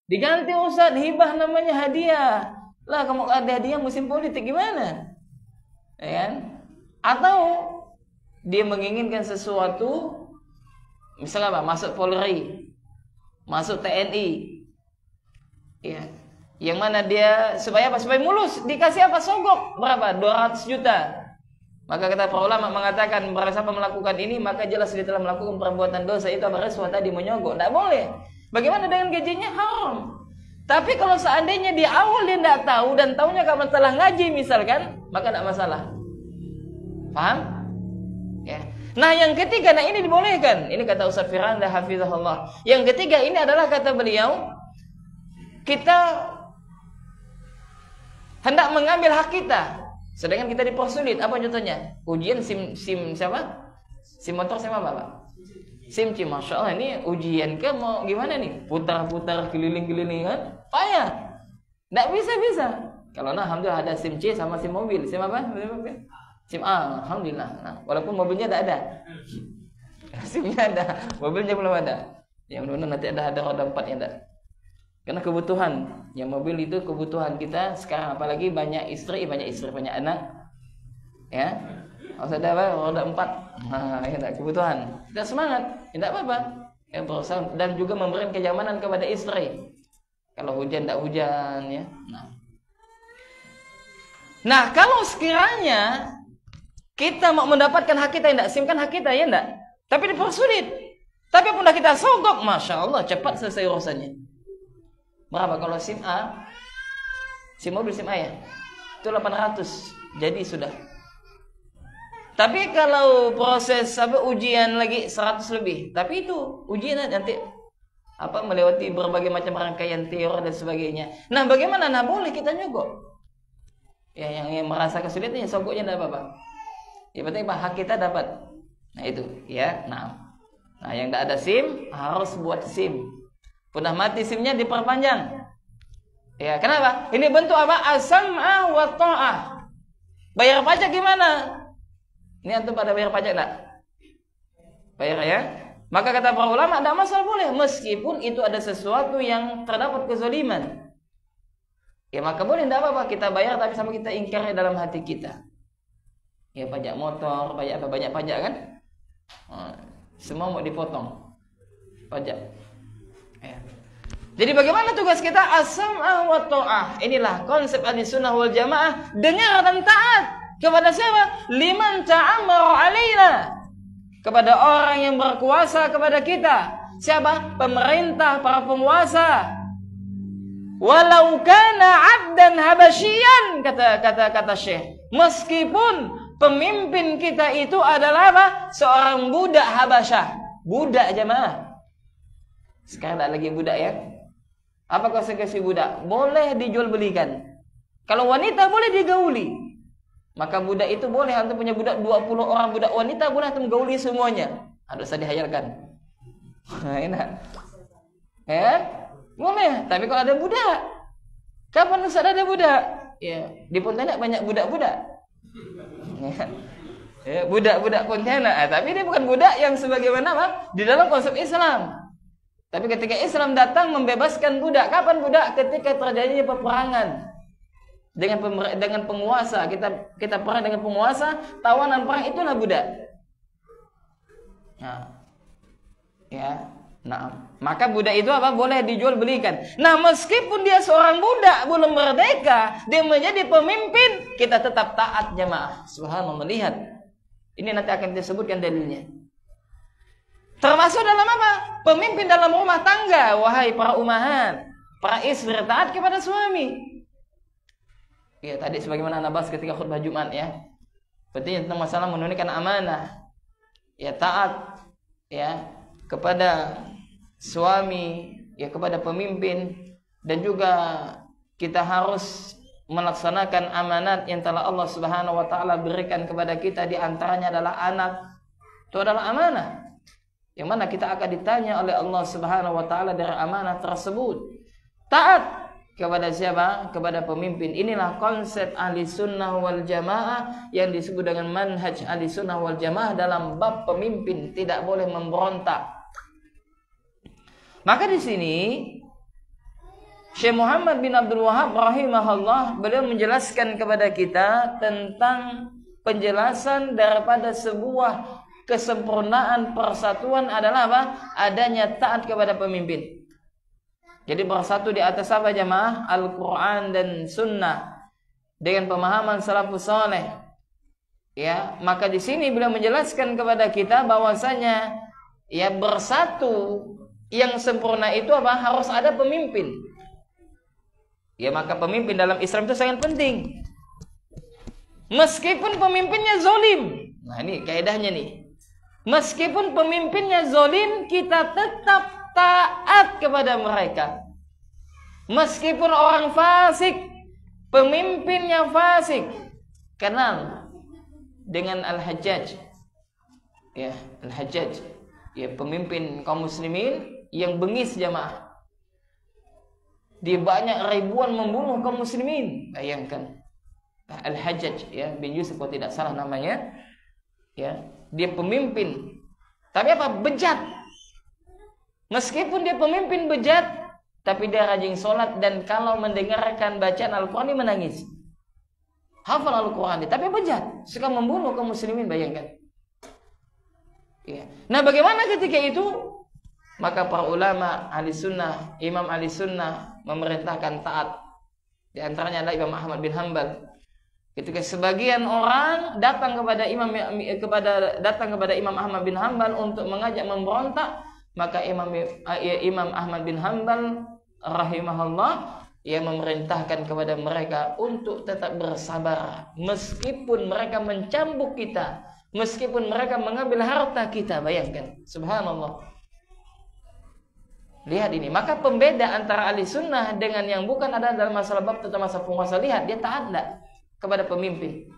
Diganti Ustaz, hibah namanya hadiah. Lah kamu ada hadiah musim politik gimana? Ya kan? Atau dia menginginkan sesuatu, misalnya apa? Masuk Polri, masuk TNI. Ya. Yang mana dia supaya apa? Supaya mulus, dikasih apa? Sogok. Berapa? 200 juta. Maka kata para ulama mengatakan barang siapa melakukan ini maka jelas dia telah melakukan perbuatan dosa. Itu apa? Rasuah tadi, menyogok. Tidak boleh. Bagaimana dengan gajinya? Haram. Tapi kalau seandainya di awal dia tidak tahu dan tahunya kamu telah ngaji misalkan, maka tidak masalah. Paham? Ya. Nah yang ketiga, nah ini dibolehkan. Ini kata Ustaz Firanda hafizahullah. Yang ketiga ini adalah kata beliau, kita hendak mengambil hak kita, sedangkan kita dipersulit. Apa contohnya? Ujian SIM siapa? SIM motor siapa Pak? SIM C, Masya Allah ini ujian ke mau gimana nih? Putar-putar keliling-keliling kan? Payah. Nggak bisa. Kalau nah alhamdulillah ada SIM C sama SIM mobil. SIM apa? SIM A, alhamdulillah. Nah, walaupun mobilnya tidak ada. SIM-nya ada, mobilnya belum ada. Yang mudah-mudahan nanti ada roda 4-nya ada. Karena kebutuhan, yang mobil itu kebutuhan kita sekarang, apalagi banyak istri, banyak anak. Ya. Harus ada apa? Roda 4. Nah, ya, kebutuhan. Kita semangat, tidak apa-apa. Ya, berusaha dan juga memberikan kenyamanan kepada istri. Kalau hujan tidak hujan, ya. Nah, kalau sekiranya kita mau mendapatkan hak kita, tidak simkan hak kita, ya tidak. Tapi dipersulit. Tapi pun kita sogok, Masya Allah, cepat selesai urusannya. Berapa kalau SIM A? SIM mobil SIM A ya? Itu 800. Jadi sudah. Tapi kalau proses ujian lagi 100 lebih. Tapi itu ujian nanti melewati berbagai macam rangkaian teori dan sebagainya. Nah, bagaimana? Nah, boleh kita nyogok. Ya, yang merasa kesulitan sogoknya enggak apa-apa. Ya penting hak kita dapat. Nah, itu ya. Nah, yang enggak ada SIM harus buat SIM. Udah mati SIM-nya diperpanjang. Ya, kenapa? Ini bentuk apa? As-sam'a wa ta'ah. Bayar pajak gimana? Ini antum pada bayar pajak enggak? Bayar ya? Maka kata para ulama, enggak masalah boleh meskipun itu ada sesuatu yang terdapat kezaliman. Ya, maka boleh enggak apa-apa kita bayar tapi sama kita ingkar dalam hati kita. Ya, pajak motor, banyak pajak kan? Semua mau dipotong. Pajak. Ya. Jadi bagaimana tugas kita? As-sam'a wa ta'ah. Inilah konsep Ahlussunnah wal Jamaah, dengar dan taat. Kepada siapa? Liman ta'amara alaina. Kepada orang yang berkuasa kepada kita. Siapa? Pemerintah, para penguasa. Walau kana 'abdan habasyian, kata Syekh. Meskipun pemimpin kita itu adalah apa? Seorang budak Habasyah. Budak jemaah. Sekarang tak lagi budak ya. Apa konsekuensi budak? Boleh dijual belikan. Kalau wanita boleh digauli. Maka budak itu boleh, antum punya budak 20 orang budak wanita, boleh antum gauli semuanya. Ada usah dihayalkan. Enak. Ya? Boleh, tapi kalau ada budak. Kapan Ustaz ada budak? Ya, di Pontianak banyak budak-budak. Ya, budak-budak Pontianak, tapi dia bukan budak yang sebagaimana apa? Di dalam konsep Islam. Tapi ketika Islam datang membebaskan budak, kapan budak? Ketika terjadinya peperangan dengan penguasa, kita perang dengan penguasa, tawanan perang itulah budak. Nah, ya, nah, maka budak itu apa? Boleh dijual belikan. Nah, meskipun dia seorang budak belum merdeka, dia menjadi pemimpin, kita tetap taat jemaah. Subhanallah, lihat. Ini nanti akan disebutkan dalilnya. Termasuk dalam apa? Pemimpin dalam rumah tangga, wahai para ummahat, para istri taat kepada suami. Ya, tadi sebagaimana Anda bahas ketika khutbah Jumat ya. Pentingnya tentang masalah menunaikan amanah. Ya, taat ya kepada suami, ya kepada pemimpin, dan juga kita harus melaksanakan amanat yang telah Allah Subhanahu wa taala berikan kepada kita, di antaranya adalah anak. Itu adalah amanah. Yang mana kita akan ditanya oleh Allah Subhanahu wa taala dari amanah tersebut. Taat kepada siapa? Kepada pemimpin. Inilah konsep Ahlussunnah wal Jamaah yang disebut dengan manhaj Ahlussunnah wal Jamaah dalam bab pemimpin, tidak boleh memberontak. Maka di sini Syekh Muhammad bin Abdul Wahhab rahimahullah, beliau menjelaskan kepada kita tentang penjelasan daripada sebuah kesempurnaan persatuan adalah apa? Adanya taat kepada pemimpin. Jadi bersatu di atas apa jamaah? Al-Quran dan Sunnah dengan pemahaman salafus saleh. Ya, maka di sini beliau menjelaskan kepada kita bahwasanya ya bersatu yang sempurna itu apa? Harus ada pemimpin. Ya, maka pemimpin dalam Islam itu sangat penting. Meskipun pemimpinnya zolim. Nah, ini kaidahnya nih. Meskipun pemimpinnya zolim, kita tetap taat kepada mereka. Meskipun orang fasik, pemimpinnya fasik. Kenal dengan Al-Hajjaj. Ya, Al-Hajjaj. Ya, pemimpin kaum muslimin yang bengis jamaah. Dia banyak ribuan membunuh kaum muslimin. Bayangkan. Al-Hajjaj ya bin Yusuf kalau tidak salah namanya. Ya, dia pemimpin. Tapi apa? Bejat. Meskipun dia pemimpin bejat, tapi dia rajin sholat dan kalau mendengarkan bacaan Al-Quran dia menangis. Hafal Al-Quran, tapi bejat, suka membunuh kaum muslimin, bayangkan. Ya. Nah, bagaimana ketika itu? Maka para ulama ahli sunnah, imam ahli sunnah memerintahkan taat. Di antaranya adalah Imam Ahmad bin Hanbal. Ketika sebagian orang datang kepada Imam Ahmad bin Hanbal untuk mengajak memberontak, maka Imam Ahmad bin Hanbal rahimahullah ia memerintahkan kepada mereka untuk tetap bersabar meskipun mereka mencambuk kita, meskipun mereka mengambil harta kita. Bayangkan, subhanallah. Lihat ini, maka pembeda antara ahli sunnah dengan yang bukan adalah dalam masalah bab tentang masalah penguasa. Lihat, dia taat enggak kepada pemimpin.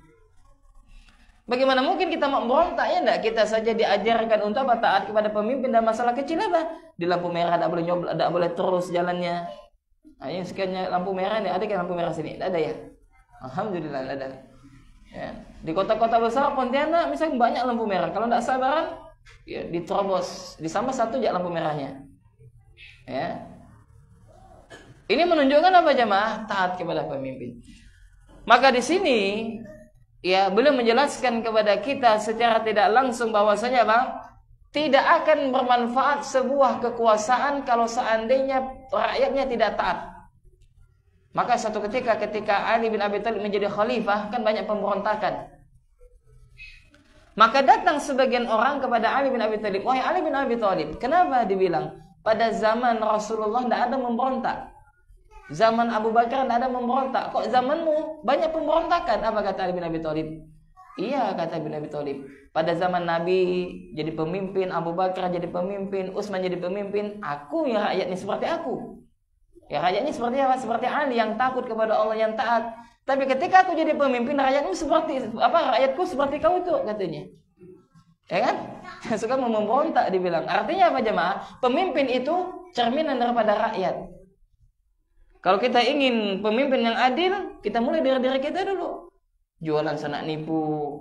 Bagaimana mungkin kita mau memberontak ya enggak? Kita saja diajarkan untuk apa? Taat kepada pemimpin dan masalah kecil apa? Di lampu merah enggak boleh nyoblos, enggak boleh terus jalannya. Nah, ini sekiannya lampu merah nih, ada kan lampu merah sini? Enggak ada ya? Alhamdulillah enggak ada. Ya. Di kota-kota besar Pontianak misalnya banyak lampu merah. Kalau enggak sabaran, ya diterobos, disama satu aja lampu merahnya. Ya. Ini menunjukkan apa jemaah? Taat kepada pemimpin. Maka di sini ya beliau menjelaskan kepada kita secara tidak langsung bahwasanya Bang, tidak akan bermanfaat sebuah kekuasaan kalau seandainya rakyatnya tidak taat. Maka suatu ketika Ali bin Abi Thalib menjadi khalifah, kan banyak pemberontakan. Maka datang sebagian orang kepada Ali bin Abi Thalib, "Wahai Ali bin Abi Thalib, kenapa?" Dibilang, pada zaman Rasulullah tidak ada memberontak. Zaman Abu Bakar tidak ada memberontak. Kok zamanmu banyak pemberontakan? Apa kata Ali bin Abi Thalib? Iya, kata bin Abi Thalib. Pada zaman Nabi jadi pemimpin, Abu Bakar jadi pemimpin, Utsman jadi pemimpin. Aku yang rakyatnya seperti aku. Ya rakyatnya seperti apa? Seperti Ali yang takut kepada Allah, yang taat. Tapi ketika aku jadi pemimpin, rakyatmu seperti apa? Rakyatku seperti kau itu, katanya. Ya kan? Suka memberontak dibilang. Artinya apa jemaah? Pemimpin itu cerminan daripada rakyat. Kalau kita ingin pemimpin yang adil, kita mulai dari diri kita dulu. Jualan sana nipu,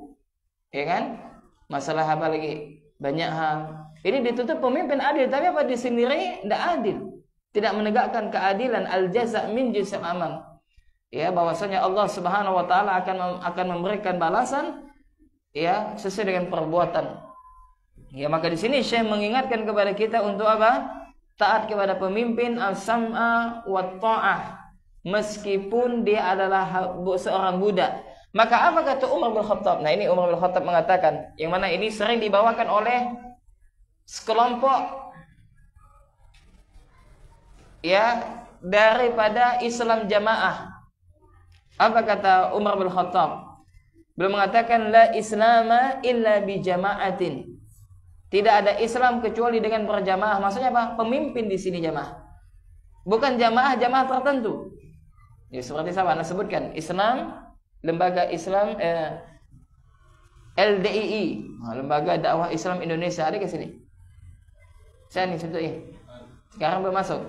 ya kan? Masalah apa lagi? Banyak hal. Ini ditutup pemimpin adil, tapi apa di sendiri tidak adil. Tidak menegakkan keadilan, al-jaza' min jinsil amal. Ya, bahwasanya Allah Subhanahu wa taala akan memberikan balasan ya sesuai dengan perbuatan. Ya, maka di sini Syekh mengingatkan kepada kita untuk apa? Taat kepada pemimpin, as-sam'a wa ta'ah, meskipun dia adalah seorang budak. Maka apa kata Umar bin Khattab? Nah, ini Umar bin Khattab mengatakan, yang mana ini sering dibawakan oleh sekelompok ya daripada Islam jamaah. Apa kata Umar bin Khattab? Beliau mengatakan la islama illa bi jama'atin. Tidak ada Islam kecuali dengan berjamaah. Maksudnya apa? Pemimpin di sini jamaah. Bukan jamaah tertentu. Ya seperti saya Anda sebutkan, Islam, lembaga Islam LDII, lembaga dakwah Islam Indonesia, ada ke sini? Saya nih sebutnya. Sekarang belum masuk.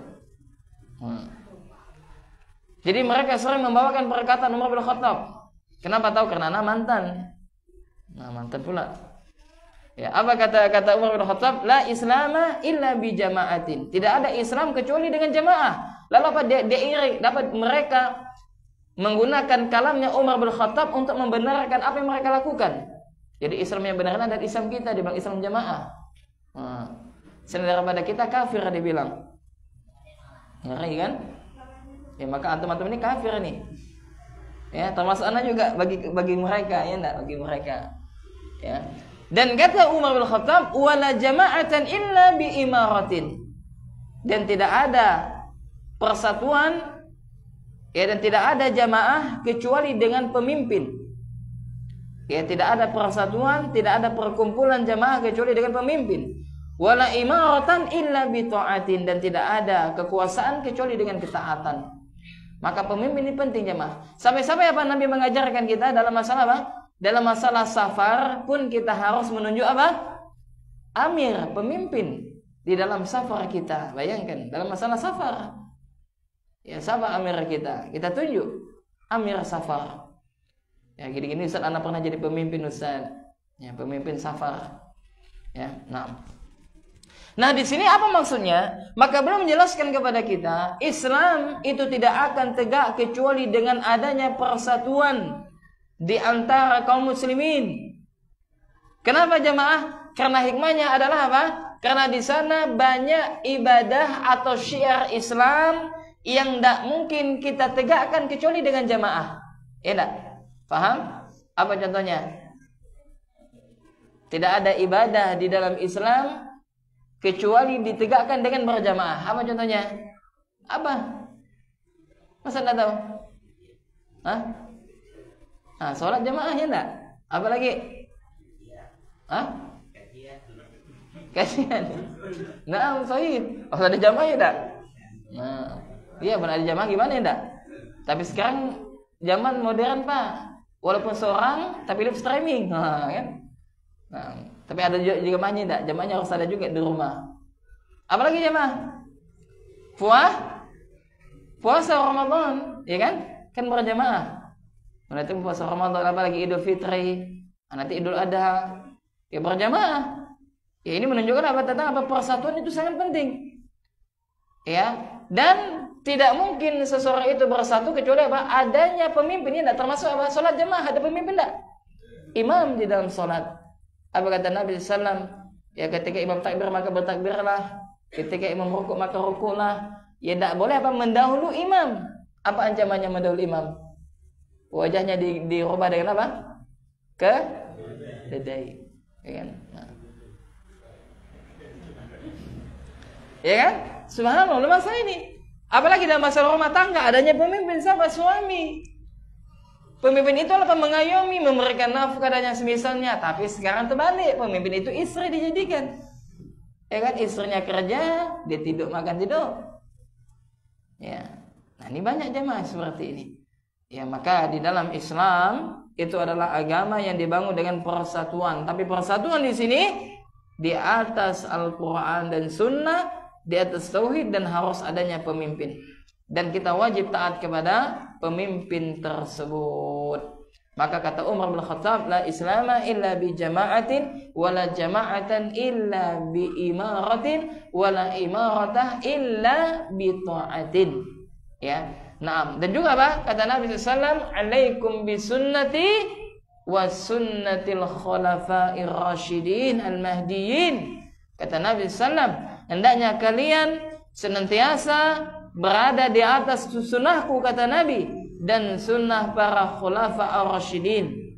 Jadi mereka sering membawakan perkataan Umar bin Khattab. Kenapa tahu? Karena anak mantan. Nah, mantan pula. Ya, apa kata Umar bin Khattab? La islama illa bi jama'atin. Tidak ada Islam kecuali dengan jamaah. Lalu apa? Dia iri, dapat mereka menggunakan kalamnya Umar bin Khattab untuk membenarkan apa yang mereka lakukan. Jadi Islam yang benar adalah Islam kita, dibilang Islam jamaah. Selain daripada kita kafir dibilang. Ngeri kan? Ya maka antum-antum ini kafir nih. Ya, termasuk anak juga bagi mereka, ya enggak, bagi mereka. Ya. Dan kata Umar bin Khattab, wala jama'atan illa bi imaratin. Dan tidak ada persatuan, ya, dan tidak ada jamaah kecuali dengan pemimpin. Ya, tidak ada persatuan, tidak ada perkumpulan jamaah kecuali dengan pemimpin. Wala imaratan illa bi ta'atin, dan tidak ada kekuasaan kecuali dengan ketaatan. Maka pemimpin ini penting jamaah. Sampai-sampai apa Nabi mengajarkan kita dalam masalah apa? Dalam masalah safar pun kita harus menunjuk apa? Amir, pemimpin di dalam safar kita. Bayangkan dalam masalah safar. Ya, siapa amir kita? Kita tunjuk amir safar. Ya, gini-gini Ustaz, anak pernah jadi pemimpin Ustaz. Ya, pemimpin safar. Ya, Nah, di sini apa maksudnya? Maka beliau menjelaskan kepada kita, Islam itu tidak akan tegak kecuali dengan adanya persatuan di antara kaum muslimin. Kenapa jamaah? Karena hikmahnya adalah apa? Karena di sana banyak ibadah atau syiar Islam yang tidak mungkin kita tegakkan kecuali dengan jamaah. Ya enggak? Paham? Apa contohnya? Tidak ada ibadah di dalam Islam kecuali ditegakkan dengan berjamaah. Apa contohnya? Apa? Masa enggak tahu? Hah? Sholat jamaah ya enggak? Apa lagi? Kasihan. Nah, sahih. Ada jamaah ya enggak? Iya, benar ada jamaah gimana ya enggak? Tapi sekarang zaman modern, Pak. Walaupun seorang tapi live streaming, kan? Tapi ada juga jamaahnya enggak? Jamaahnya harus ada juga di rumah. Apalagi jamaah? Puasa Ramadan, ya kan? Kan berjamaah. Nanti puasa Ramadan, apalagi Idul Fitri, nanti Idul Adha, ya berjamaah. Ya ini menunjukkan apa? Tentang apa? Persatuan itu sangat penting. Ya, dan tidak mungkin seseorang itu bersatu kecuali apa? Adanya pemimpin. Ini tidak termasuk apa? Salat jamaah ada pemimpin tidak? Imam di dalam salat. Apa kata Nabi SAW? Ya, ketika imam takbir maka bertakbirlah. Ketika imam rukuk maka rukuklah. Ya tidak boleh apa? Mendahului imam. Apa ancamannya mendahului imam? Wajahnya dirubah dengan apa? Kedai. Ya kan? Ya kan? Subhanallah, masalah ini. Apalagi dalam masalah rumah tangga adanya pemimpin, siapa? Suami. Pemimpin itu apa? Mengayomi, memberikan nafkah dan yang semisalnya. Tapi sekarang terbalik, pemimpin itu istri dijadikan. Ya kan? Istrinya kerja, dia tidur makan tidur. Ya. Nah, ini banyak jemaah seperti ini. Ya, maka di dalam Islam itu adalah agama yang dibangun dengan persatuan. Tapi persatuan di sini di atas Al-Quran dan Sunnah, di atas tauhid, dan harus adanya pemimpin. Dan kita wajib taat kepada pemimpin tersebut. Maka kata Umar bin Khattab, la islama illa bi jama'atin, wala jama'atan illa bi imaratin, wala imaratah illa bi ta'atin. Ya. Nah, dan juga apa? Kata Nabi SAW, alaikum bi sunnati wa sunnatil khulafa'ir rasyidin al-mahdiyyin. Kata Nabi SAW, hendaknya kalian senantiasa berada di atas sunnahku, kata Nabi, dan sunnah para khulafa ar-rasyidin.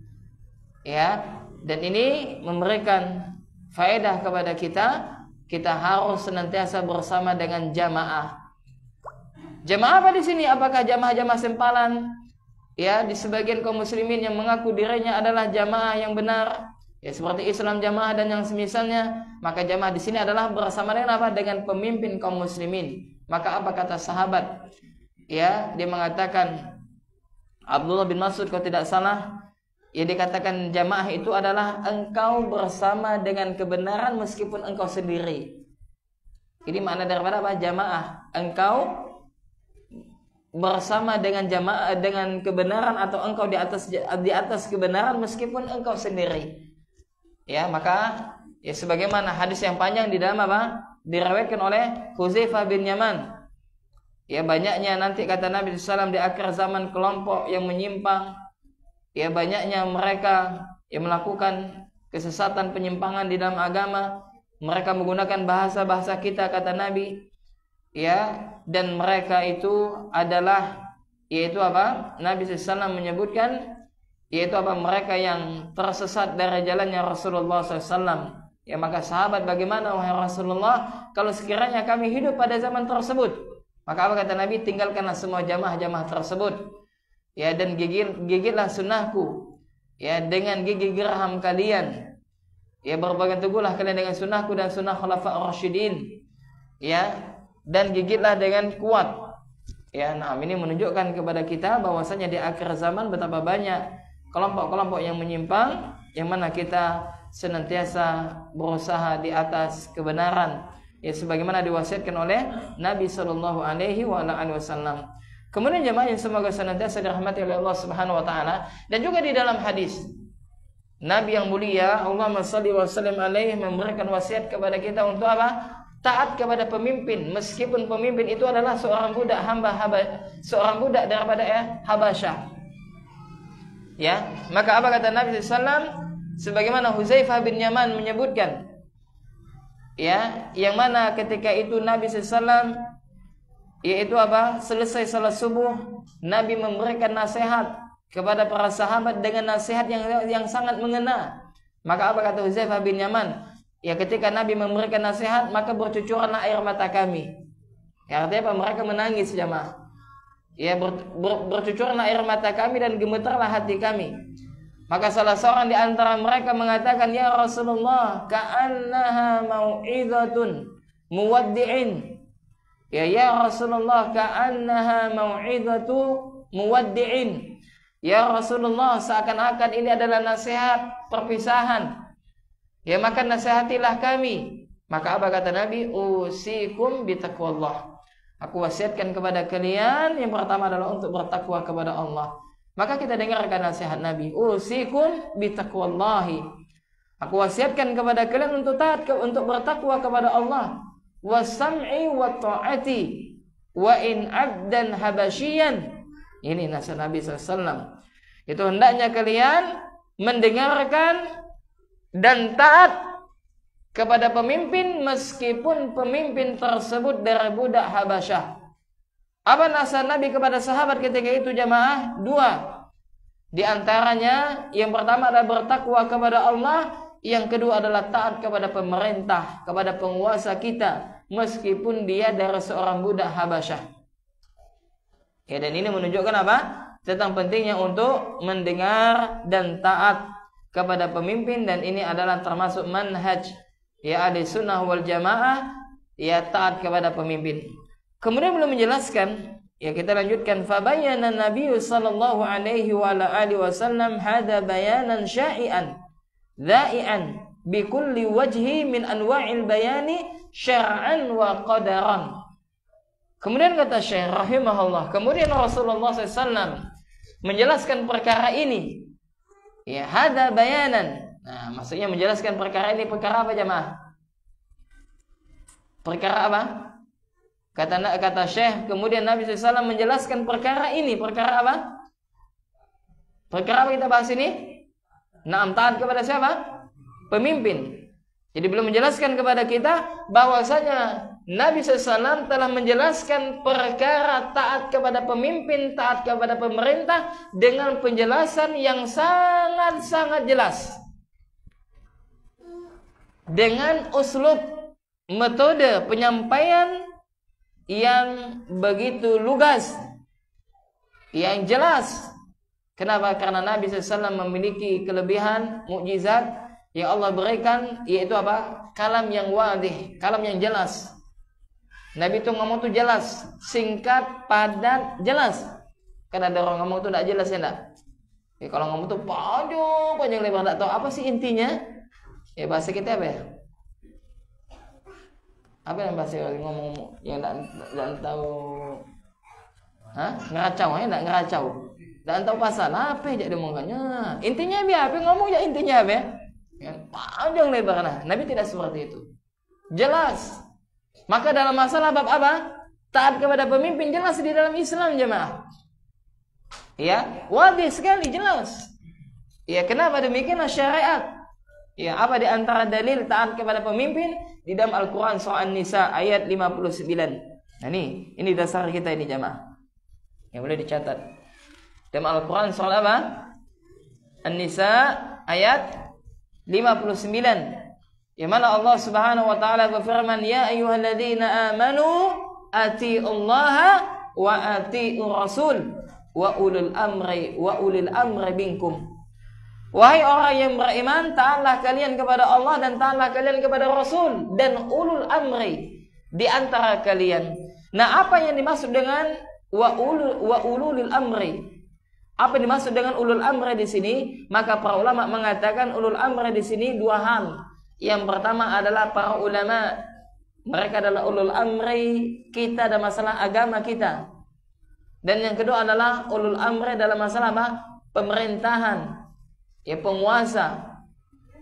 Ya, dan ini memberikan faedah kepada kita harus senantiasa bersama dengan jamaah. Jamaah apa di sini? Apakah jamaah-jamaah sempalan? Ya, di sebagian kaum muslimin yang mengaku dirinya adalah jamaah yang benar, ya seperti Islam jamaah dan yang semisalnya, maka jamaah di sini adalah bersama dengan apa? Dengan pemimpin kaum muslimin. Maka apa kata sahabat? Ya, dia mengatakan, Abdullah bin Mas'ud kalau tidak salah, ya dikatakan jamaah itu adalah engkau bersama dengan kebenaran meskipun engkau sendiri. Ini makna daripada apa? Jamaah, engkau bersama dengan jamaah dengan kebenaran, atau engkau di atas kebenaran meskipun engkau sendiri. Ya, maka ya sebagaimana hadis yang panjang di dalam apa? Diriwayatkan oleh Hudzaifah bin Yaman. Ya banyaknya nanti kata Nabi SAW di akhir zaman kelompok yang menyimpang. Ya banyaknya mereka yang melakukan kesesatan penyimpangan di dalam agama. Mereka menggunakan bahasa-bahasa kita kata Nabi. Ya, dan mereka itu adalah yaitu apa? Nabi SAW menyebutkan yaitu apa? Mereka yang tersesat dari jalannya Rasulullah SAW. Ya maka sahabat, bagaimana wahai Rasulullah kalau sekiranya kami hidup pada zaman tersebut? Maka apa kata Nabi? Tinggalkanlah semua jamaah-jamaah tersebut. Ya, dan gigitlah sunnahku. Ya, dengan gigi geraham kalian. Ya, berpegang teguhlah kalian dengan sunnahku dan sunnah khulafa ar-rasyidin. Ya, dan gigitlah dengan kuat. Ya, nah ini menunjukkan kepada kita bahwasanya di akhir zaman betapa banyak kelompok-kelompok yang menyimpang, yang mana kita senantiasa berusaha di atas kebenaran. Ya sebagaimana diwasiatkan oleh Nabi sallallahu alaihi wasallam. Kemudian jemaah yang semoga senantiasa dirahmati oleh Allah Subhanahu wa taala, dan juga di dalam hadis Nabi yang mulia Allahumma shalli wa sallim alaihi memberikan wasiat kepada kita untuk apa? Taat kepada pemimpin, meskipun pemimpin itu adalah seorang budak seorang budak daripada Habasyah. Ya, maka apa kata Nabi sallallahu alaihi wasallam sebagaimana Huzaifah bin Yaman menyebutkan, ya, yang mana ketika itu Nabi SAW yaitu apa? Selesai salat subuh, Nabi memberikan nasihat kepada para sahabat dengan nasihat yang sangat mengena. Maka apa kata Huzaifah bin Yaman? Ya, ketika Nabi memberikan nasihat, maka bercucuranlah air mata kami. Ya, artinya apa? Mereka menangis jamaah. Ya, bercucuranlah air mata kami dan gemetarlah hati kami. Maka salah seorang di antara mereka mengatakan, ya Rasulullah, ka'annaha mau'izatun muwaddi'in. Ya Rasulullah, ka'annaha mau'izatu muwaddi'in. Ya Rasulullah, seakan-akan ini adalah nasihat perpisahan. Ya, maka nasihatilah kami. Maka apa kata Nabi? Usikum bitaqwallah. Aku wasiatkan kepada kalian yang pertama adalah untuk bertakwa kepada Allah. Maka kita dengarkan nasihat Nabi. Usikum bitaqwallahi. Aku wasiatkan kepada kalian untuk taat, untuk bertakwa kepada Allah. Wasam'i wa ta'ati wa in abdan habasyian. Ini nasihat Nabi SAW. Itu hendaknya kalian mendengarkan dan taat kepada pemimpin meskipun pemimpin tersebut dari budak Habasyah. Apa nasihat Nabi kepada sahabat ketika itu jamaah? 2. Di antaranya yang pertama adalah bertakwa kepada Allah, yang kedua adalah taat kepada pemerintah, kepada penguasa kita meskipun dia dari seorang budak Habasyah. Ya, dan ini menunjukkan apa? Tentang pentingnya untuk mendengar dan taat kepada pemimpin, dan ini adalah termasuk manhaj ya ahli sunnah wal jamaah, ya taat kepada pemimpin. Kemudian belum menjelaskan, ya kita lanjutkan. Fabayyana Nabi sallallahu alaihi wa alihi wasallam hada bayanan syai'an dha'ian bi kulli wajhi min anwa'il bayani syar'an wa qadaran. Kemudian kata Syekh rahimahullah, kemudian Rasulullah SAW menjelaskan perkara ini. Ya, hada bayanan. Nah, maksudnya menjelaskan perkara ini, perkara apa jemaah? Perkara apa? Kata Syekh, kemudian Nabi SAW menjelaskan perkara ini. Perkara apa? Perkara apa kita bahas ini? Naam, taat kepada siapa? Pemimpin. Jadi belum menjelaskan kepada kita bahwasanya Nabi SAW telah menjelaskan perkara taat kepada pemimpin, taat kepada pemerintah dengan penjelasan yang sangat-sangat jelas. Dengan uslub, metode penyampaian yang begitu lugas, yang jelas. Kenapa? Karena Nabi SAW memiliki kelebihan, mukjizat yang Allah berikan, yaitu apa? Kalam yang wadih, kalam yang jelas. Nabi itu ngomong tuh jelas, singkat, padat, jelas. Kan ada orang ngomong tuh tidak jelas ya enggak? Ya, kalau ngomong tuh panjang lebar, tidak tahu apa sih intinya. Ya bahasa kita apa ya? Apa yang bahasa ngomong yang tidak tahu? Hah? Ngeracau ya, enggak ngeracau. Dan tahu pasal apa ya jadi omongannya. Intinya apa? Ngomong ya intinya apa? Ya, panjang lebar. Nah, Nabi tidak seperti itu. Jelas. Maka dalam masalah bab apa? Taat kepada pemimpin jelas di dalam Islam jemaah. Ya, wadih sekali jelas. Ya, kenapa demikian syariat? Ya, apa di antara dalil taat kepada pemimpin di dalam Al-Qur'an surah An-Nisa ayat 59. Nah, ini dasar kita ini jemaah. Yang boleh dicatat. Dalam Al-Qur'an surah apa? An-Nisa ayat 59. Yang mana Allah Subhanahu wa taala berfirman, "Ya ayyuhalladzina amanu atiiullaha wa atiiur rasul wa ulil amri minkum." Wahai orang yang beriman, taatlah kalian kepada Allah dan taatlah kalian kepada Rasul dan ulul amri di antara kalian. Nah, apa yang dimaksud dengan wa ulul amri? Apa yang dimaksud dengan ulul amri di sini? Maka para ulama mengatakan ulul amri di sini dua hal. Yang pertama adalah para ulama, mereka adalah ulul amri kita dalam masalah agama kita. Dan yang kedua adalah ulul amri dalam masalah apa? Pemerintahan, ya penguasa.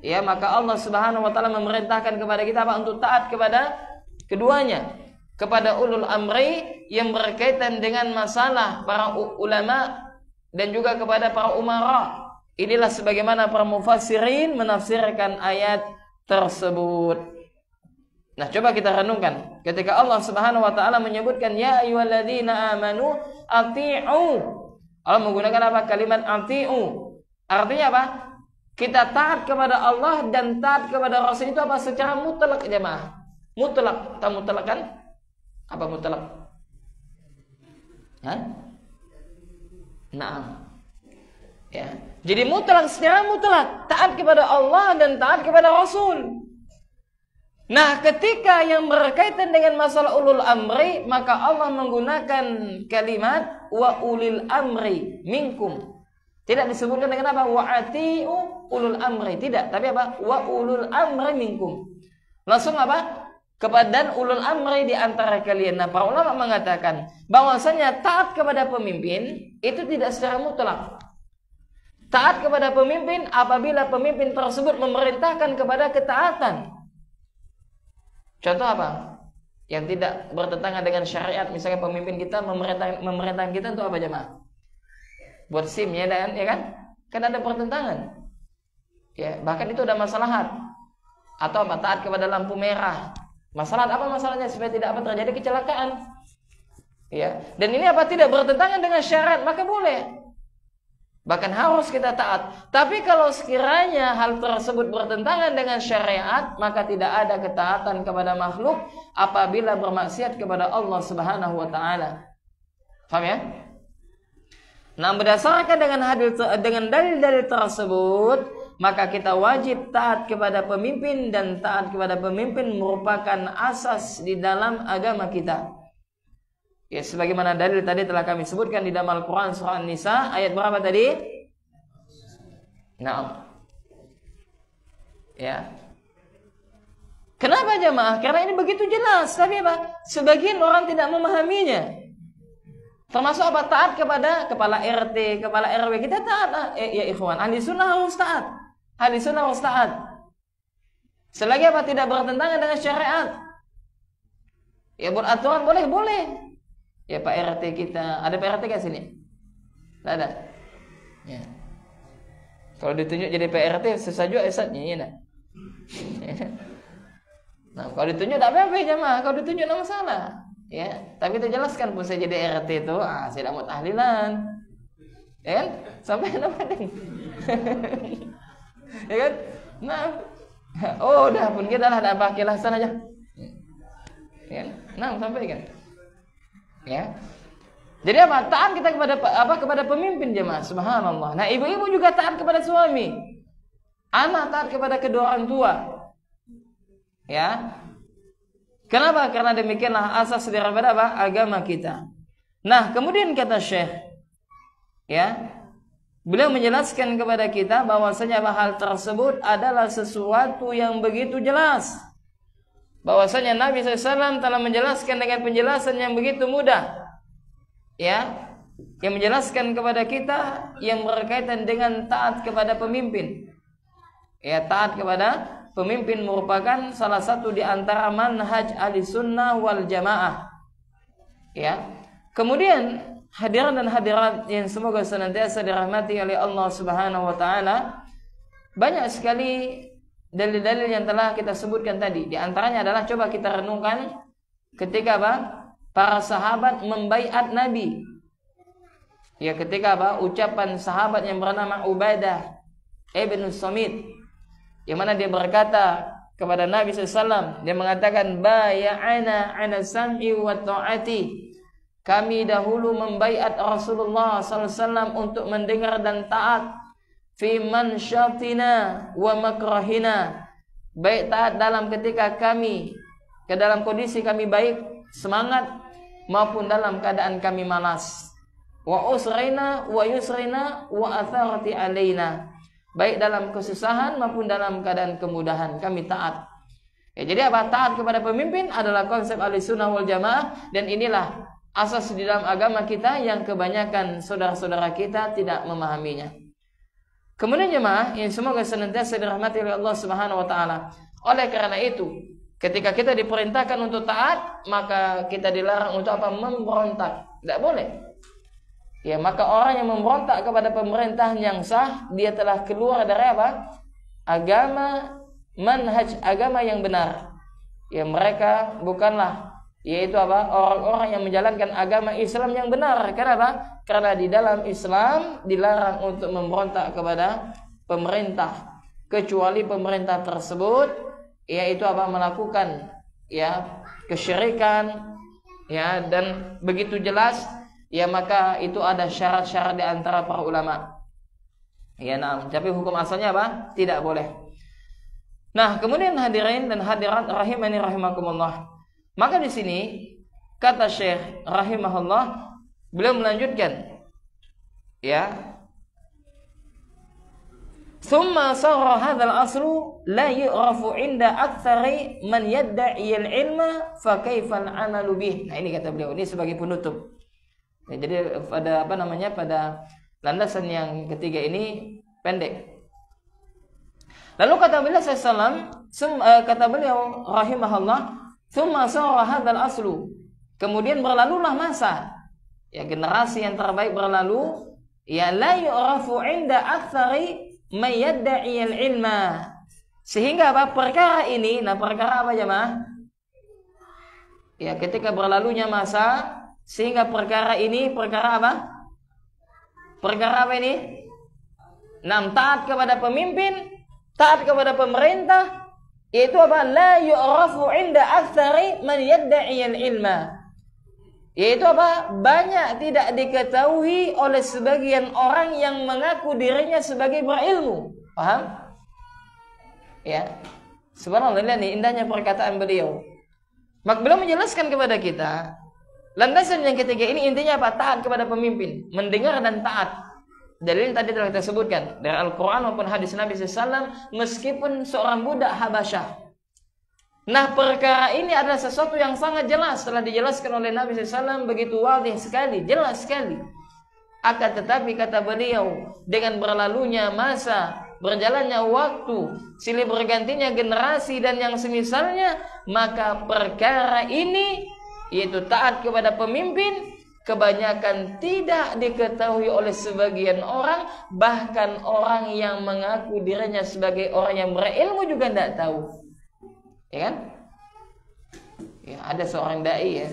Ya, maka Allah Subhanahu wa taala memerintahkan kepada kita apa? Untuk taat kepada keduanya, kepada ulul amri yang berkaitan dengan masalah para ulama dan juga kepada para umara. Inilah sebagaimana para mufassirin menafsirkan ayat tersebut. Nah, coba kita renungkan ketika Allah Subhanahu wa taala menyebutkan ya ayyuhalladzina amanu ati'u. Allah menggunakan apa? Kalimat ati'u. Artinya apa? Kita taat kepada Allah dan taat kepada Rasul itu apa? Secara mutlak jemaah. Mutlak, tak mutlak kan? Apa mutlak? Hah? Nah. Ya. Jadi mutlak, secara mutlak taat kepada Allah dan taat kepada Rasul. Nah, ketika yang berkaitan dengan masalah ulul amri, maka Allah menggunakan kalimat wa ulil amri minkum. Tidak disebutkan dengan apa? Wa atiu ulul amri, tidak, tapi apa? Wa ulul amri minkum. Langsung apa? Kepada ulul amri di antara kalian. Nah, para ulama mengatakan bahwasanya taat kepada pemimpin itu tidak secara mutlak. Taat kepada pemimpin apabila pemimpin tersebut memerintahkan kepada ketaatan. Contoh apa? Yang tidak bertentangan dengan syariat. Misalnya pemimpin kita memerintahkan kita untuk apa jemaah? Buat SIM ya kan? Kan ada pertentangan. Ya, bahkan itu ada maslahat. Atau apa? Taat kepada lampu merah. Masalah apa masalahnya supaya tidak apa terjadi kecelakaan? Ya. Dan ini apa tidak bertentangan dengan syariat, maka boleh. Bahkan harus kita taat. Tapi kalau sekiranya hal tersebut bertentangan dengan syariat, maka tidak ada ketaatan kepada makhluk apabila bermaksiat kepada Allah Subhanahu wa taala. Paham ya? Nah, berdasarkan dengan dalil-dalil tersebut, maka kita wajib taat kepada pemimpin, dan taat kepada pemimpin merupakan asas di dalam agama kita. Ya, sebagaimana dalil tadi telah kami sebutkan di dalam Al-Quran surah An-Nisa ayat berapa tadi? Nah, ya. Kenapa jemaah? Karena ini begitu jelas. Tapi apa? Sebagian orang tidak memahaminya. Termasuk apa? Taat kepada kepala RT, kepala RW. Kita taat, ya ikhwan. Ahli sunnah harus taat. Ahli sunnah harus taat. Selagi apa? Tidak bertentangan dengan syariat. Ya, buat aturan boleh. Ya, Pak RT kita, ada Pak RT kan sini? Tidak ada. Ya. Kalau ditunjuk jadi Pak RT susah juga esatnya, ya nah. Nah, kalau ditunjuk tak apa-apa jemaah, kalau ditunjuk tidak masalah. Ya, tapi kita jelaskan pun saya jadi RT itu, saya tidak mau tahlilan. Ya kan? Sampai apa nih? Ya kan? Nah, oh udah pun kita lah, ada apa kilasan aja. Ya, nah sampaikan. Ya. Jadi apa? Taat kita kepada pemimpin jemaah. Subhanallah. Nah, ibu-ibu juga taat kepada suami. Anak taat kepada kedua orang tua. Ya. Kenapa? Karena demikianlah asas daripada apa? Agama kita. Nah, kemudian kata Syekh, ya, beliau menjelaskan kepada kita bahwasanya hal tersebut adalah sesuatu yang begitu jelas. Bahwasanya Nabi SAW telah menjelaskan dengan penjelasan yang begitu mudah, ya, yang menjelaskan kepada kita yang berkaitan dengan taat kepada pemimpin. Ya, taat kepada pemimpin merupakan salah satu di antara manhaj ahli sunnah wal jamaah. Ya. Kemudian hadirin dan hadirat yang semoga senantiasa dirahmati oleh Allah Subhanahu wa taala, banyak sekali dalil-dalil yang telah kita sebutkan tadi. Di antaranya adalah coba kita renungkan ketika para sahabat membaiat Nabi. Ya, ketika ucapan sahabat yang bernama Ubadah ibn Samit, yang mana dia berkata kepada Nabi SAW, dia mengatakan bay'ana 'ala sam'i wa ta'ati. Kami dahulu membaiat Rasulullah SAW untuk mendengar dan taat fi mansyatina wa makrahina, baik taat dalam ketika kami ke dalam kondisi kami baik semangat maupun dalam keadaan kami malas, wa usrina wa yusrina wa atharati alaina, baik dalam kesusahan maupun dalam keadaan kemudahan kami taat. Ya, jadi taat kepada pemimpin adalah konsep Ahlussunnah wal Jamaah, dan inilah asas di dalam agama kita yang kebanyakan saudara-saudara kita tidak memahaminya. Kemudian jemaah yang semoga senantiasa dirahmati oleh Allah Subhanahu wa taala. Oleh karena itu, ketika kita diperintahkan untuk taat, maka kita dilarang untuk memberontak. Tidak boleh. Ya, maka orang yang memberontak kepada pemerintahan yang sah, dia telah keluar dari agama, manhaj agama yang benar. Ya, mereka bukanlah, yaitu orang-orang yang menjalankan agama Islam yang benar. Kenapa? Karena di dalam Islam dilarang untuk memberontak kepada pemerintah, kecuali pemerintah tersebut yaitu melakukan kesyirikan, dan begitu jelas, maka itu ada syarat-syarat di antara para ulama. Tapi hukum asalnya tidak boleh. Nah, kemudian hadirin dan hadirat rahimani rahimakumullah. Maka di sini kata Syekh rahimahullah, beliau melanjutkan, Thumma sara hadzal aslu la yu'rafu 'inda aktsari man yadda'i al-'ilma fa kaifal 'amalu bih. Nah, ini kata beliau, ini sebagai penutup. Ya, jadi pada pada landasan yang ketiga ini pendek. Lalu kata beliau kata beliau rahimahullah, Tsumma sara hadzal aslu. Kemudian berlalulah masa, generasi yang terbaik berlalu, la yu'rafu 'inda aktsari may yadda'i al-'ilma. Sehingga perkara ini, perkara jemaah? Ketika berlalunya masa, sehingga perkara ini perkara Perkara ini? Taat kepada pemimpin, taat kepada pemerintah, yaitu la yu'rafu 'inda aktsari man yadda'i al-'ilma. Yaitu banyak tidak diketahui oleh sebagian orang yang mengaku dirinya sebagai berilmu. Paham? Ya. Subhanallah, ini indahnya perkataan beliau. Maka beliau menjelaskan kepada kita, landasan yang ketiga ini intinya taat kepada pemimpin, mendengar dan taat. Dalil tadi telah kita sebutkan dari Al-Quran maupun hadis Nabi SAW, meskipun seorang budak Habasyah. Nah, perkara ini adalah sesuatu yang sangat jelas, telah dijelaskan oleh Nabi SAW begitu wadih sekali, jelas sekali. Akan tetapi kata beliau, dengan berlalunya masa, berjalannya waktu, silih bergantinya generasi dan yang semisalnya, maka perkara ini, yaitu taat kepada pemimpin, kebanyakan tidak diketahui oleh sebagian orang, bahkan orang yang mengaku dirinya sebagai orang yang berilmu juga tidak tahu. Ya kan? Ya, ada seorang dai,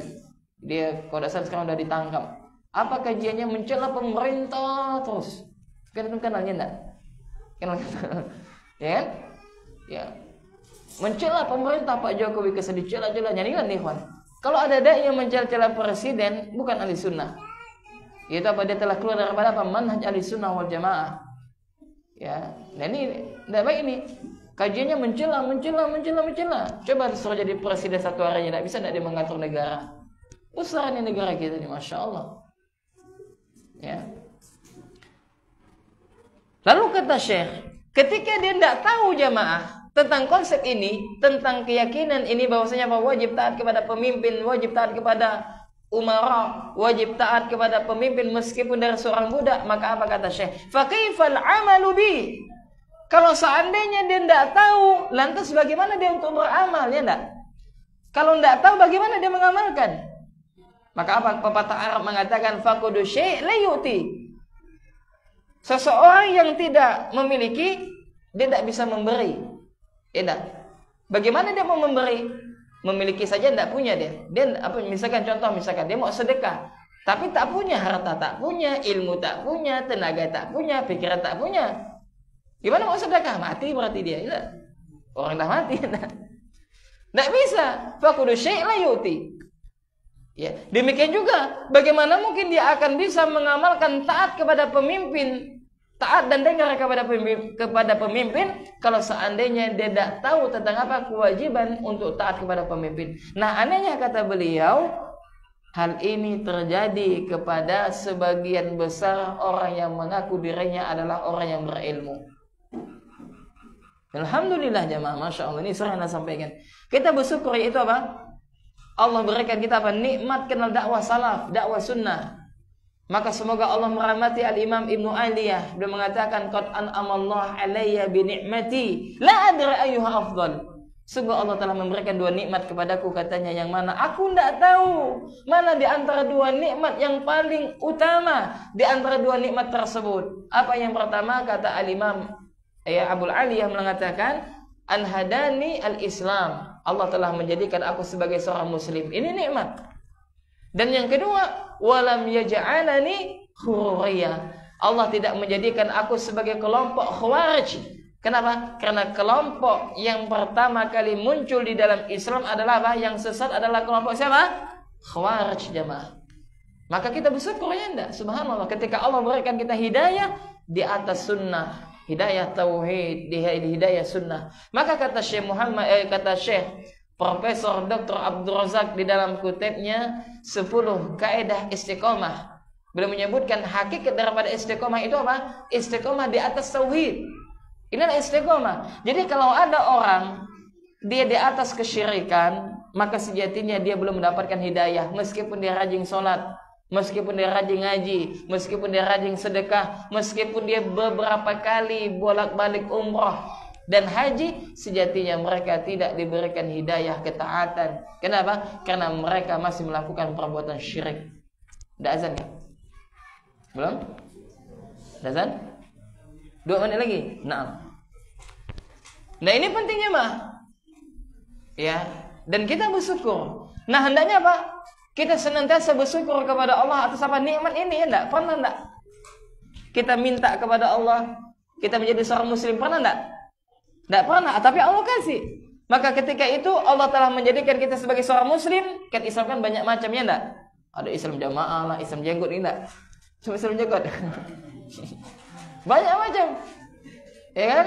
dia kalau dasar sekarang udah ditangkap. Apa kajiannya? Mencela pemerintah terus. Kenalnya enggak? Kenal? Ya kan? Ya. Mencela pemerintah Pak Jokowi, kesel dicela-cela. Nyanyikan nih, kawan. Kalau ada dai yang mencela presiden, bukan ahli sunnah. Itu dia telah keluar daripada manhaj ahli sunnah wal jamaah. Ya, dan ini tidak baik ini. Kajiannya mencela. Coba disuruh jadi presiden satu hari, tidak bisa, tidak dia mengatur negara. Besar ini negara kita ini, masya Allah. Ya. Lalu kata Syekh, ketika dia tidak tahu jamaah tentang konsep ini, tentang keyakinan ini bahwasanya wajib taat kepada pemimpin, wajib taat kepada umara, wajib taat kepada pemimpin meskipun dari seorang budak, maka apa kata Syekh? Fa kaifal 'amalu bi? Kalau seandainya dia tidak tahu, lantas bagaimana dia untuk beramal, ya enggak? Kalau tidak tahu, bagaimana dia mengamalkan? Maka apa? Pepatah Arab mengatakan faqudu syai' la yu'ti. Seseorang yang tidak memiliki, dia tidak bisa memberi. Tidak. Bagaimana dia mau memberi? Memiliki saja tidak punya dia. Dia misalkan dia mau sedekah, tapi tak punya, harta tak punya, ilmu tak punya, tenaga tak punya, pikiran tak punya. Gimana mau sedekah? Mati berarti dia. Tidak. Orang dah mati. Tidak bisa. Faqudu syai' la yu'ti. Ya, demikian juga bagaimana mungkin dia akan bisa mengamalkan taat kepada pemimpin, taat dan dengar kepada pemimpin kalau seandainya dia tidak tahu tentang apa kewajiban untuk taat kepada pemimpin. Nah, anehnya kata beliau, hal ini terjadi kepada sebagian besar orang yang mengaku dirinya adalah orang yang berilmu. Alhamdulillah jemaah, masya Allah, ini sering saya sampaikan. Kita bersyukur itu apa? Allah berikan kita apa? Nikmat kenal dakwah salaf, dakwah sunnah. Maka semoga Allah merahmati Al-Imam Ibnu Aliyah. Dia mengatakan qad an'amallahu alayya bi ni'mati la adri ayyuha afdal. Sungguh Allah telah memberikan dua nikmat kepadaku, katanya, yang mana aku tidak tahu mana di antara dua nikmat yang paling utama di antara dua nikmat tersebut. Apa yang pertama? Kata Al-Imam Abul Aliyah mengatakan anhadani al-Islam. Allah telah menjadikan aku sebagai seorang muslim. Ini nikmat. Dan yang kedua, walam yaj'alani khururiyah. Allah tidak menjadikan aku sebagai kelompok khawarij. Kenapa? Karena kelompok yang pertama kali muncul di dalam Islam adalah apa? Yang sesat adalah kelompok siapa? Khawarij, jemaah. Maka kita bersyukur ya enggak? Subhanallah, ketika Allah berikan kita hidayah di atas sunnah. Hidayah tauhid, hidayah sunnah. Maka kata Syekh Profesor Dr. Abdul Razak di dalam kutipnya 10 kaidah istiqomah, beliau menyebutkan hakikat daripada istiqomah itu apa? Istiqomah di atas tauhid. Inilah istiqomah. Jadi kalau ada orang dia di atas kesyirikan, maka sejatinya dia belum mendapatkan hidayah, meskipun dia rajin sholat, meskipun dia rajin ngaji, meskipun dia rajin sedekah, meskipun dia beberapa kali bolak-balik umrah dan haji, sejatinya mereka tidak diberikan hidayah ketaatan. Kenapa? Karena mereka masih melakukan perbuatan syirik. Udah azan ya? Belum? Udah azan? 2 menit lagi? Nah ini pentingnya mah. Ya, dan kita bersyukur. Nah hendaknya apa? Kita senantiasa bersyukur kepada Allah atas apa nikmat ini, ya enggak? Pernah enggak? Kita minta kepada Allah, kita menjadi seorang muslim, pernah enggak? Enggak pernah, tapi Allah kasih. Maka ketika itu Allah telah menjadikan kita sebagai seorang muslim. Kan Islam kan banyak macam, ya enggak? Ada Islam jamaah lah, Islam jenggot, ini enggak? Cuma Islam jenggot. Banyak macam. Ya kan?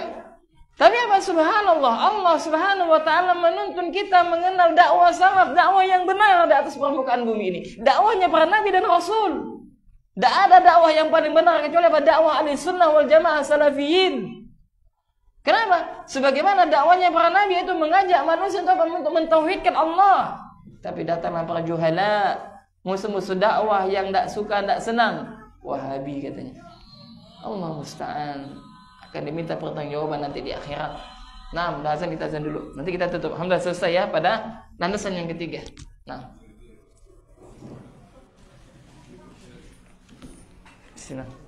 Tapi apa, subhanallah, Allah subhanahu wa ta'ala menuntun kita mengenal dakwah salaf, dakwah yang benar di atas permukaan bumi ini. Dakwahnya para nabi dan rasul. Tidak ada dakwah yang paling benar kecuali apa? Dakwah ahli sunnah wal jamaah salafiyin. Kenapa? Sebagaimana dakwahnya para nabi itu mengajak manusia untuk mentauhidkan Allah. Tapi datanglah para juhala, musuh-musuh dakwah yang tidak suka, tidak senang. Wahabi katanya. Allah musta'an. Akan diminta pertanggungjawaban nanti di akhirat. Nah, udah azan, kita azan dulu. Nanti kita tutup. Alhamdulillah selesai ya pada landasan yang ketiga. Nah. Bismillah.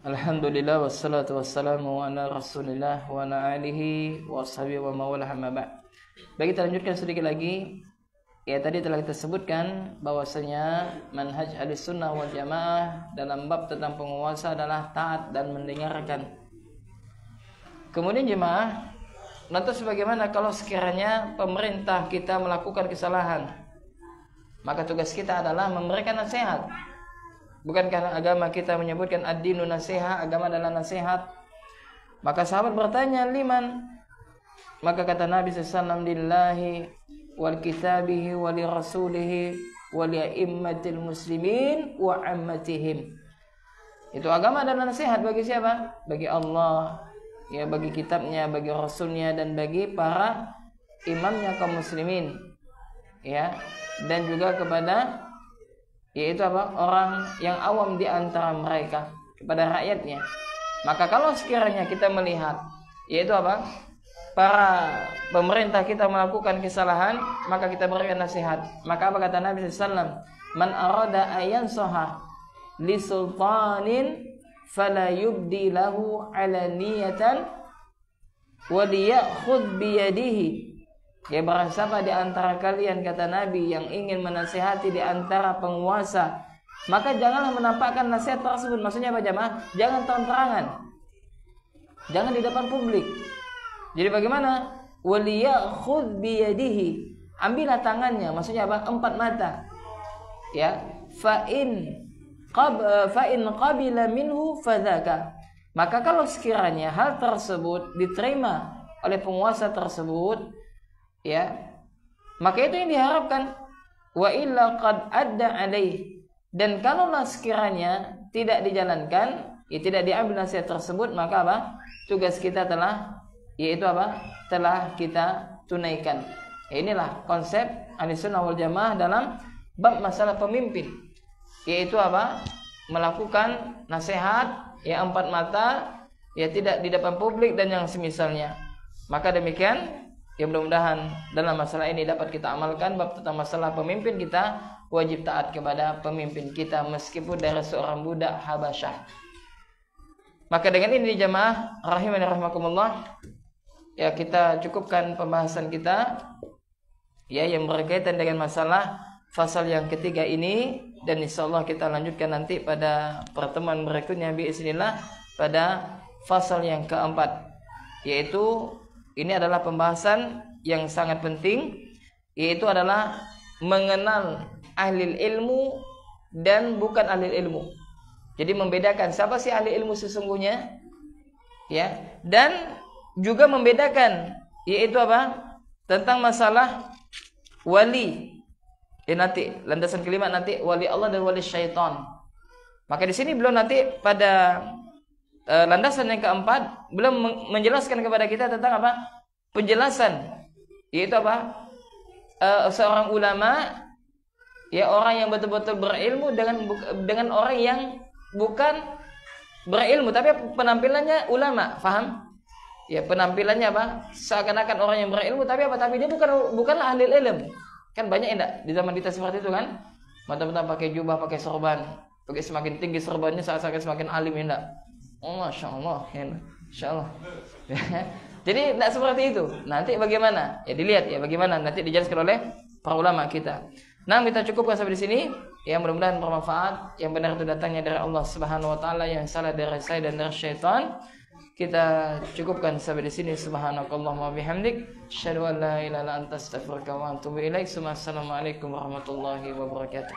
Alhamdulillah wassalatu wassalamu ala Rasulillah wa ala alihi wa sahbihi wa mawalah amma ba'd. Baik, kita lanjutkan sedikit lagi. Ya, tadi telah kita sebutkan bahwasanya manhaj Ahlussunnah wal Jamaah dalam bab tentang penguasa adalah taat dan mendengarkan. Kemudian jemaah, lantas bagaimana kalau sekiranya pemerintah kita melakukan kesalahan? Maka tugas kita adalah memberikan nasihat. Bukankah agama kita menyebutkan ad-dinu nasihat, agama adalah nasihat? Maka sahabat bertanya, liman? Maka kata Nabi SAW, lillahi wal kitabihi wa li rasulihi wa li a'immatil muslimin wa ammatihim. Itu agama adalah nasihat bagi siapa? Bagi Allah, ya, bagi kitabnya, bagi rasulnya, dan bagi para imamnya kaum muslimin, ya, dan juga kepada, yaitu apa? Orang yang awam di antara mereka, kepada rakyatnya. Maka kalau sekiranya kita melihat, yaitu apa? Para pemerintah kita melakukan kesalahan, maka kita berikan nasihat. Maka apa kata Nabi SAW? Man arada ayan soha li sultanin fala yubdi lahu alaniyatan wa liyakhudh biyadihi. Ya, barang siapa di antara kalian, kata Nabi, yang ingin menasihati di antara penguasa, maka janganlah menampakkan nasihat tersebut. Maksudnya apa jemaah? Jangan terang-terangan, jangan di depan publik. Jadi bagaimana? Waliyakhudh biyadihi, ambillah tangannya. Maksudnya apa? 4 mata. Ya, fa in qabila minhu fadzaka. Maka kalau sekiranya hal tersebut diterima oleh penguasa tersebut, ya, maka itu yang diharapkan. Wa illa qad adda alaih. Dan kalaulah sekiranya tidak dijalankan, ya, tidak diambil nasihat tersebut, maka apa? Tugas kita telah, yaitu apa? Telah kita tunaikan. Ya, inilah konsep Ahlussunnah wal Jamaah dalam bab masalah pemimpin, yaitu apa? Melakukan nasihat, ya, 4 mata, ya, tidak di depan publik dan yang semisalnya. Maka demikian, ya, mudah-mudahan dalam masalah ini dapat kita amalkan. Bab tentang masalah pemimpin, kita wajib taat kepada pemimpin kita meskipun dari seorang budak Habasyah. Maka dengan ini jamaah rahimani rahimakumullah, ya, kita cukupkan pembahasan kita, ya, yang berkaitan dengan masalah fasal yang ketiga ini, dan insyaallah kita lanjutkan nanti pada pertemuan berikutnya biiznillah pada fasal yang keempat, yaitu ini adalah pembahasan yang sangat penting, yaitu adalah mengenal ahli ilmu dan bukan ahli ilmu. Jadi membedakan siapa sih ahli ilmu sesungguhnya, ya, dan juga membedakan, yaitu apa? Tentang masalah wali. Ya, nanti landasan kelima nanti wali Allah dan wali syaitan. Maka di sini belum, nanti pada landasan yang keempat belum menjelaskan kepada kita tentang apa? Penjelasan, yaitu apa? Seorang ulama, ya, orang yang betul-betul berilmu dengan orang yang bukan berilmu tapi penampilannya ulama, faham? Ya, penampilannya apa? Seakan-akan orang yang berilmu tapi apa? Tapi dia bukanlah ahli ilmu. Kan banyak enggak di zaman kita seperti itu kan? Mata-mata pakai jubah, pakai sorban, pakai semakin tinggi sorbannya seakan-akan semakin alim, enggak? Oh, Masya Allah, ya, Insya Allah. Jadi tidak seperti itu. Nanti bagaimana? Ya, dilihat ya bagaimana nanti dijelaskan oleh para ulama kita. Nah, kita cukupkan sampai di sini. Ya, mudah-mudahan bermanfaat. Yang benar itu datangnya dari Allah Subhanahu wa taala, yang salah dari saya dan dari syaitan. Kita cukupkan sampai di sini. Subhanakallahumma bihamdik, asyhadu an la ilaha illa anta, astaghfiruka wa atubu ilaik. Assalamualaikum warahmatullahi wabarakatuh.